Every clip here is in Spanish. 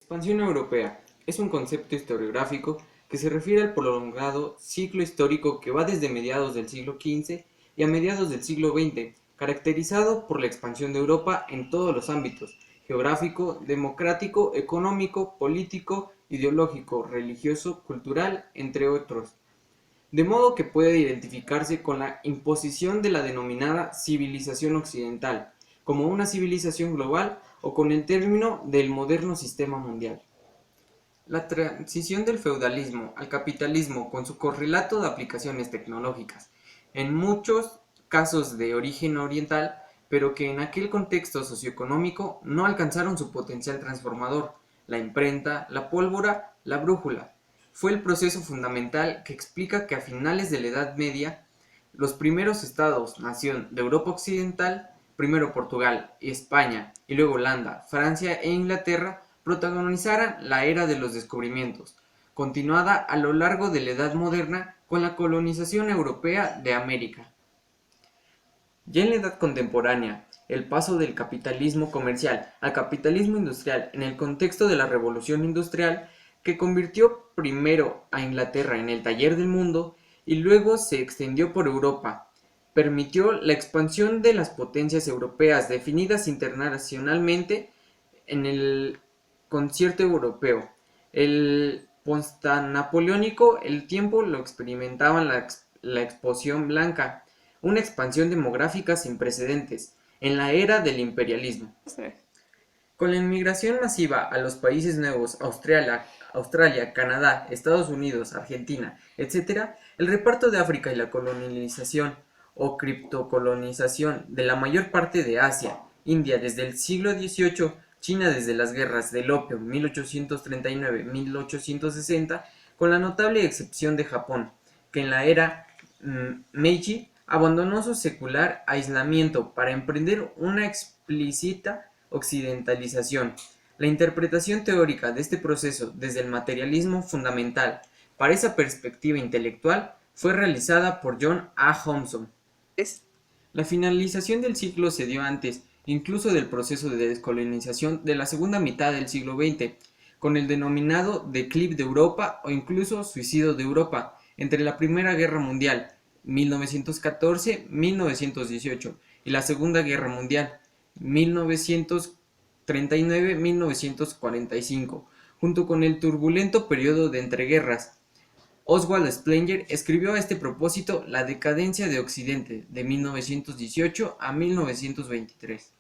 Expansión europea es un concepto historiográfico que se refiere al prolongado ciclo histórico que va desde mediados del siglo XV y a mediados del siglo XX, caracterizado por la expansión de Europa en todos los ámbitos: geográfico, democrático, económico, político, ideológico, religioso, cultural, entre otros. De modo que puede identificarse con la imposición de la denominada civilización occidental, como una civilización global, o con el término del moderno sistema mundial. La transición del feudalismo al capitalismo, con su correlato de aplicaciones tecnológicas, en muchos casos de origen oriental, pero que en aquel contexto socioeconómico no alcanzaron su potencial transformador: la imprenta, la pólvora, la brújula. Fue el proceso fundamental que explica que a finales de la Edad Media, los primeros estados-nación de Europa Occidental, primero Portugal y España, y luego Holanda, Francia e Inglaterra, protagonizaran la era de los descubrimientos, continuada a lo largo de la Edad Moderna con la colonización europea de América. Ya en la Edad Contemporánea, el paso del capitalismo comercial al capitalismo industrial en el contexto de la Revolución Industrial, que convirtió primero a Inglaterra en el taller del mundo y luego se extendió por Europa, permitió la expansión de las potencias europeas definidas internacionalmente en el concierto europeo. El postnapoleónico, el tiempo lo experimentaban la exposición blanca, una expansión demográfica sin precedentes en la era del imperialismo. Sí. Con la inmigración masiva a los países nuevos, Australia, Canadá, Estados Unidos, Argentina, etc., el reparto de África y la colonización o criptocolonización de la mayor parte de Asia, India desde el siglo XVIII, China desde las guerras del opio 1839-1860, con la notable excepción de Japón, que en la era Meiji abandonó su secular aislamiento para emprender una explícita occidentalización. La interpretación teórica de este proceso desde el materialismo fundamental para esa perspectiva intelectual fue realizada por John A. Thompson. La finalización del siglo se dio antes incluso del proceso de descolonización de la segunda mitad del siglo XX, con el denominado declive de Europa o incluso suicidio de Europa entre la Primera Guerra Mundial 1914-1918 y la Segunda Guerra Mundial 1939-1945, junto con el turbulento periodo de entreguerras. Oswald Spengler escribió a este propósito La decadencia de Occidente, de 1918 a 1923.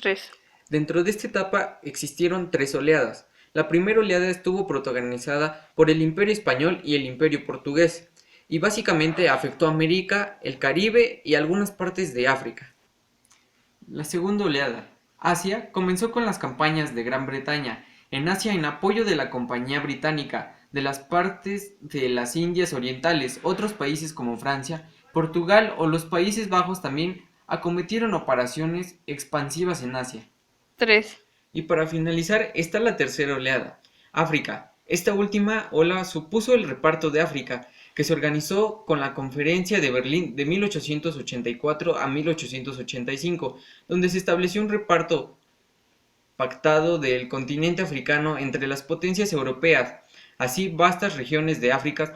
3. Dentro de esta etapa existieron tres oleadas. La primera oleada estuvo protagonizada por el Imperio Español y el Imperio Portugués, y básicamente afectó a América, el Caribe y algunas partes de África. La segunda oleada, Asia, comenzó con las campañas de Gran Bretaña en Asia en apoyo de la Compañía Británica, de las partes de las Indias Orientales. Otros países como Francia, Portugal o los Países Bajos también acometieron operaciones expansivas en Asia. 3. Y para finalizar está la tercera oleada, África. Esta última ola supuso el reparto de África, que se organizó con la Conferencia de Berlín de 1884 a 1885, donde se estableció un reparto pactado del continente africano entre las potencias europeas. Así, vastas regiones de África